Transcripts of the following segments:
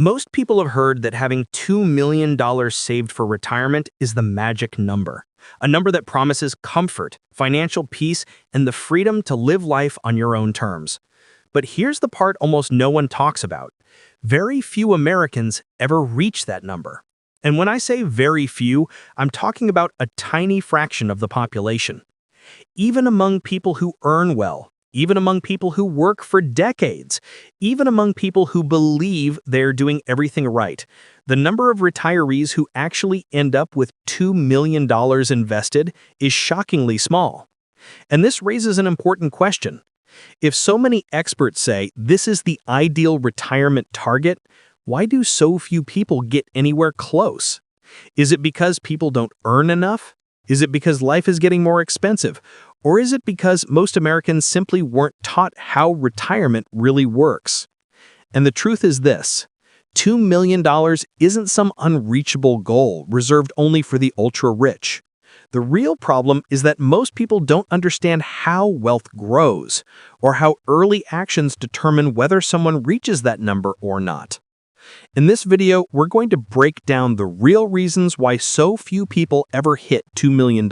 Most people have heard that having $2 million saved for retirement is the magic number, a number that promises comfort, financial peace, and the freedom to live life on your own terms. But here's the part almost no one talks about. Very few Americans ever reach that number. And when I say very few, I'm talking about a tiny fraction of the population. Even among people who earn well, even among people who work for decades, even among people who believe they're doing everything right, the number of retirees who actually end up with $2 million invested is shockingly small. And this raises an important question. If so many experts say this is the ideal retirement target, why do so few people get anywhere close? Is it because people don't earn enough? Is it because life is getting more expensive? Or is it because most Americans simply weren't taught how retirement really works? And the truth is this: $2 million isn't some unreachable goal reserved only for the ultra-rich. The real problem is that most people don't understand how wealth grows, or how early actions determine whether someone reaches that number or not. In this video, we're going to break down the real reasons why so few people ever hit $2 million,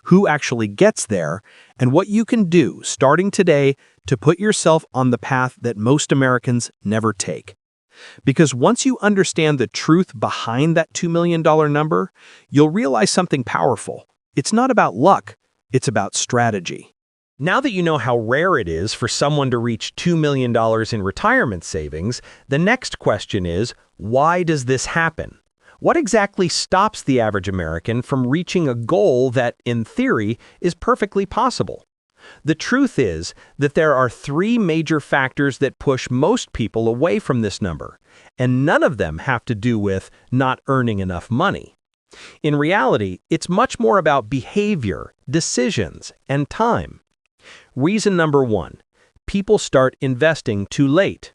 who actually gets there, and what you can do starting today to put yourself on the path that most Americans never take. Because once you understand the truth behind that $2 million number, you'll realize something powerful. It's not about luck, it's about strategy. Now that you know how rare it is for someone to reach $2 million in retirement savings, the next question is, why does this happen? What exactly stops the average American from reaching a goal that, in theory, is perfectly possible? The truth is that there are three major factors that push most people away from this number, and none of them have to do with not earning enough money. In reality, it's much more about behavior, decisions, and time. Reason number one: people start investing too late.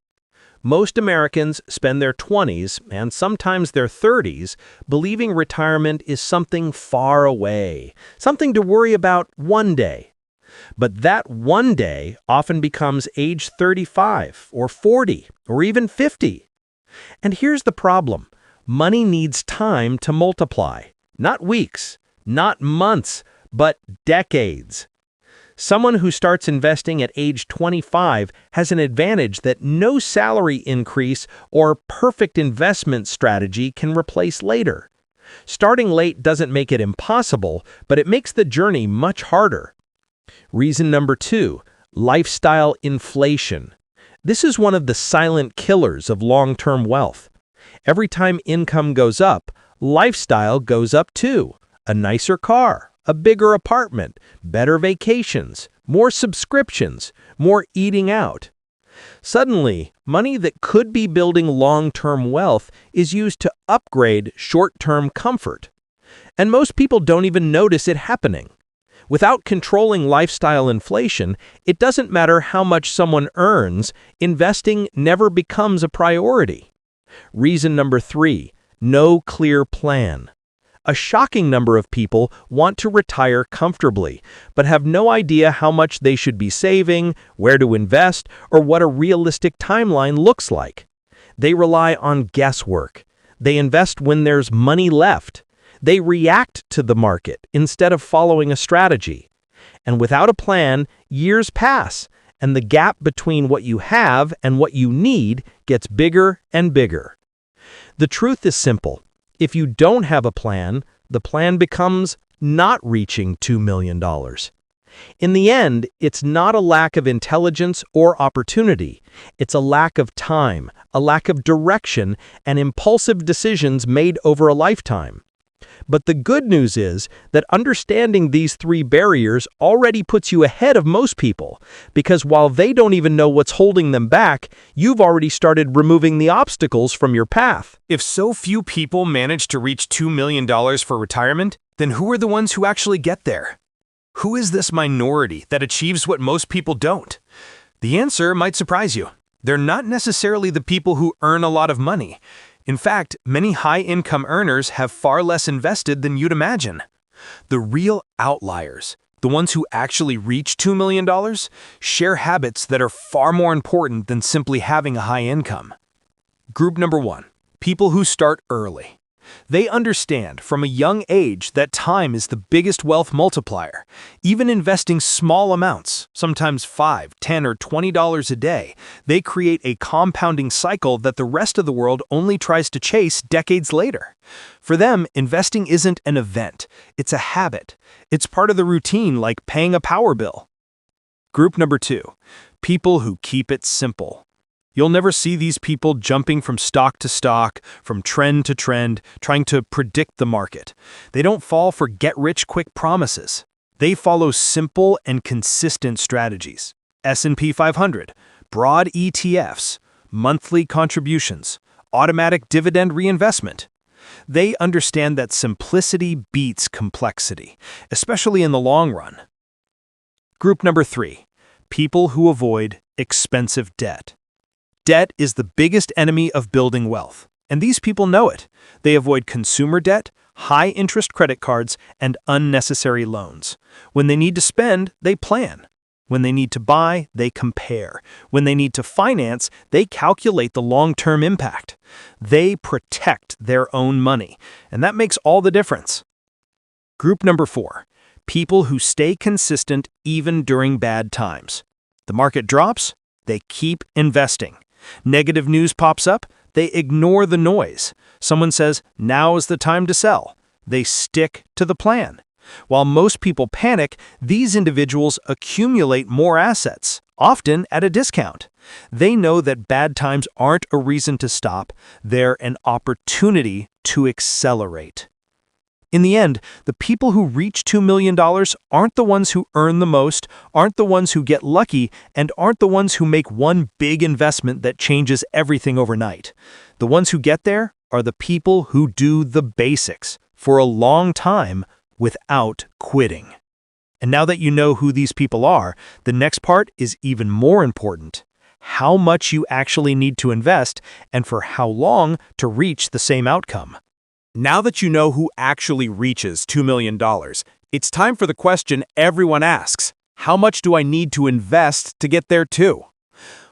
Most Americans spend their 20s and sometimes their 30s believing retirement is something far away, something to worry about one day. But that one day often becomes age 35 or 40 or even 50. And here's the problem: money needs time to multiply. Not weeks, not months, but decades. Someone who starts investing at age 25 has an advantage that no salary increase or perfect investment strategy can replace later. Starting late doesn't make it impossible, but it makes the journey much harder. Reason number two: lifestyle inflation. This is one of the silent killers of long-term wealth. Every time income goes up, lifestyle goes up too. A nicer car, a bigger apartment, better vacations, more subscriptions, more eating out. Suddenly, money that could be building long-term wealth is used to upgrade short-term comfort. And most people don't even notice it happening. Without controlling lifestyle inflation, it doesn't matter how much someone earns, investing never becomes a priority. Reason number three: no clear plan. A shocking number of people want to retire comfortably, but have no idea how much they should be saving, where to invest, or what a realistic timeline looks like. They rely on guesswork. They invest when there's money left. They react to the market instead of following a strategy. And without a plan, years pass, and the gap between what you have and what you need gets bigger and bigger. The truth is simple. If you don't have a plan, the plan becomes not reaching $2 million. In the end, it's not a lack of intelligence or opportunity. It's a lack of time, a lack of direction, and impulsive decisions made over a lifetime. But the good news is that understanding these three barriers already puts you ahead of most people, because while they don't even know what's holding them back, you've already started removing the obstacles from your path. If so few people manage to reach $2 million for retirement, then who are the ones who actually get there? Who is this minority that achieves what most people don't? The answer might surprise you. They're not necessarily the people who earn a lot of money. In fact, many high-income earners have far less invested than you'd imagine. The real outliers, the ones who actually reach $2 million, share habits that are far more important than simply having a high income. Group number 1, people who start early. They understand from a young age that time is the biggest wealth multiplier. Even investing small amounts, sometimes $5, $10, or $20 a day, they create a compounding cycle that the rest of the world only tries to chase decades later. For them, investing isn't an event, it's a habit. It's part of the routine, like paying a power bill. Group number 2, people who keep it simple. You'll never see these people jumping from stock to stock, from trend to trend, trying to predict the market. They don't fall for get-rich-quick promises. They follow simple and consistent strategies. S&P 500, broad ETFs, monthly contributions, automatic dividend reinvestment. They understand that simplicity beats complexity, especially in the long run. Group number 3, people who avoid expensive debt. Debt is the biggest enemy of building wealth, and these people know it. They avoid consumer debt, high-interest credit cards, and unnecessary loans. When they need to spend, they plan. When they need to buy, they compare. When they need to finance, they calculate the long-term impact. They protect their own money, and that makes all the difference. Group number 4, people who stay consistent even during bad times. The market drops, they keep investing. Negative news pops up, they ignore the noise. Someone says, now is the time to sell. They stick to the plan. While most people panic, these individuals accumulate more assets, often at a discount. They know that bad times aren't a reason to stop, they're an opportunity to accelerate. In the end, the people who reach $2 million aren't the ones who earn the most, aren't the ones who get lucky, and aren't the ones who make one big investment that changes everything overnight. The ones who get there are the people who do the basics for a long time without quitting. And now that you know who these people are, the next part is even more important: how much you actually need to invest and for how long to reach the same outcome. Now that you know who actually reaches $2 million, it's time for the question everyone asks: how much do I need to invest to get there too?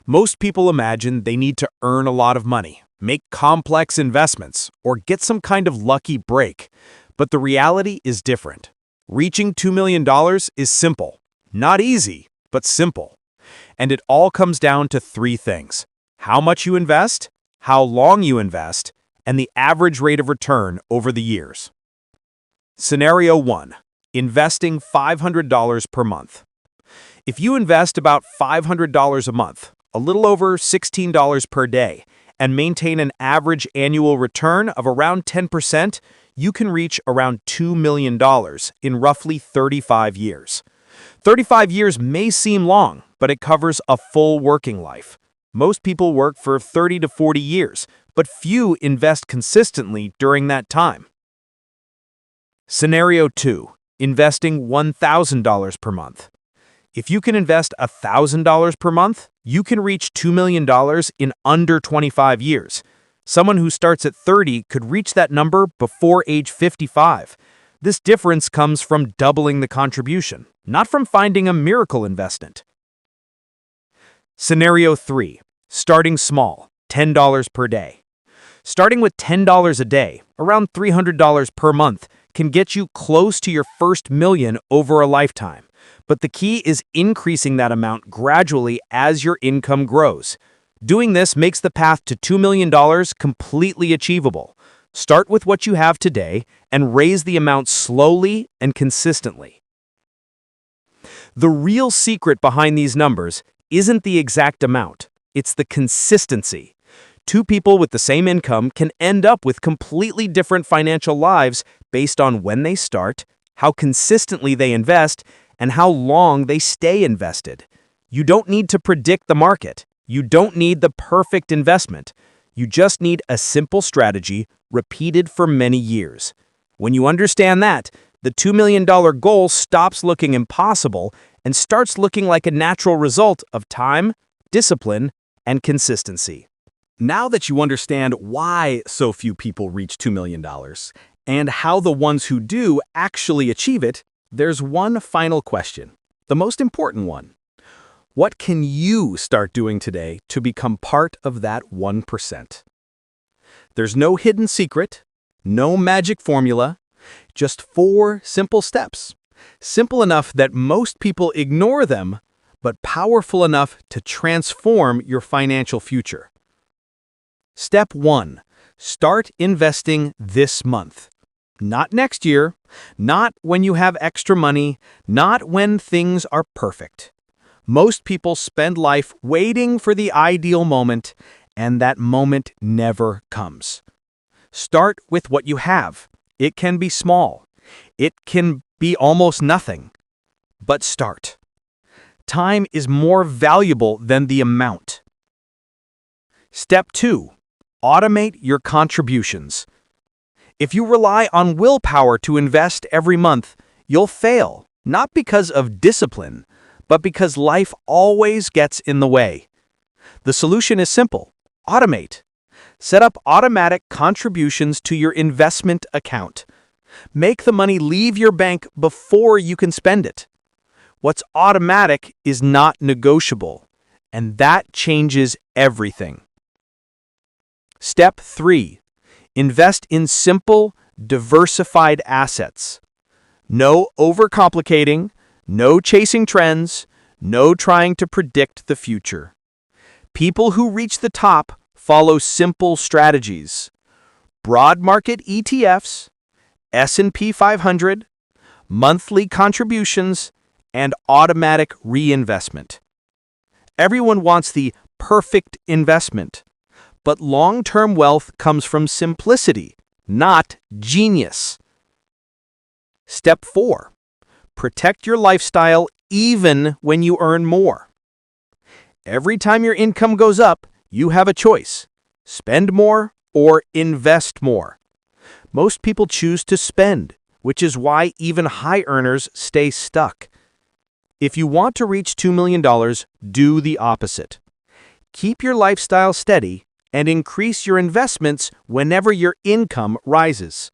Most people imagine they need to earn a lot of money, make complex investments, or get some kind of lucky break. But the reality is different. Reaching $2 million is simple. Not easy, but simple. And it all comes down to 3 things: how much you invest, how long you invest, and the average rate of return over the years. Scenario 1. Investing $500 per month. If you invest about $500 a month, a little over $16 per day, and maintain an average annual return of around 10%, you can reach around $2 million in roughly 35 years. 35 years may seem long, but it covers a full working life. Most people work for 30 to 40 years, but few invest consistently during that time. Scenario 2. Investing $1,000 per month. If you can invest $1,000 per month, you can reach $2 million in under 25 years. Someone who starts at 30 could reach that number before age 55. This difference comes from doubling the contribution, not from finding a miracle investment. Scenario 3. Starting small, $10 per day. Starting with $10 a day, around $300 per month, can get you close to your first million over a lifetime. But the key is increasing that amount gradually as your income grows. Doing this makes the path to $2 million completely achievable. Start with what you have today and raise the amount slowly and consistently. The real secret behind these numbers isn't the exact amount, it's the consistency. 2 people with the same income can end up with completely different financial lives based on when they start, how consistently they invest, and how long they stay invested. You don't need to predict the market. You don't need the perfect investment. You just need a simple strategy repeated for many years. When you understand that, the $2 million goal stops looking impossible and starts looking like a natural result of time, discipline, and consistency. Now that you understand why so few people reach $2 million and how the ones who do actually achieve it, there's one final question, the most important one. What can you start doing today to become part of that 1%? There's no hidden secret, no magic formula, just 4 simple steps. Simple enough that most people ignore them, but powerful enough to transform your financial future. Step 1. Start investing this month. Not next year, not when you have extra money, not when things are perfect. Most people spend life waiting for the ideal moment, and that moment never comes. Start with what you have. It can be small. It can be almost nothing. But start. Time is more valuable than the amount. Step 2. Automate your contributions. If you rely on willpower to invest every month, you'll fail, not because of discipline, but because life always gets in the way. The solution is simple. Automate. Set up automatic contributions to your investment account. Make the money leave your bank before you can spend it. What's automatic is not negotiable, and that changes everything. Step 3. Invest in simple, diversified assets. No overcomplicating, no chasing trends, no trying to predict the future. People who reach the top follow simple strategies. Broad market ETFs, S&P 500, monthly contributions, and automatic reinvestment. Everyone wants the perfect investment, but long-term wealth comes from simplicity, not genius. Step 4. Protect your lifestyle even when you earn more. Every time your income goes up, you have a choice: spend more or invest more. Most people choose to spend, which is why even high earners stay stuck. If you want to reach $2 million, do the opposite. Keep your lifestyle steady and increase your investments whenever your income rises.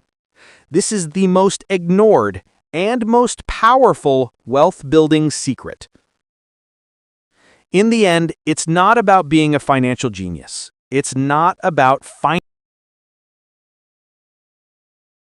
This is the most ignored and most powerful wealth-building secret. In the end, it's not about being a financial genius. It's not about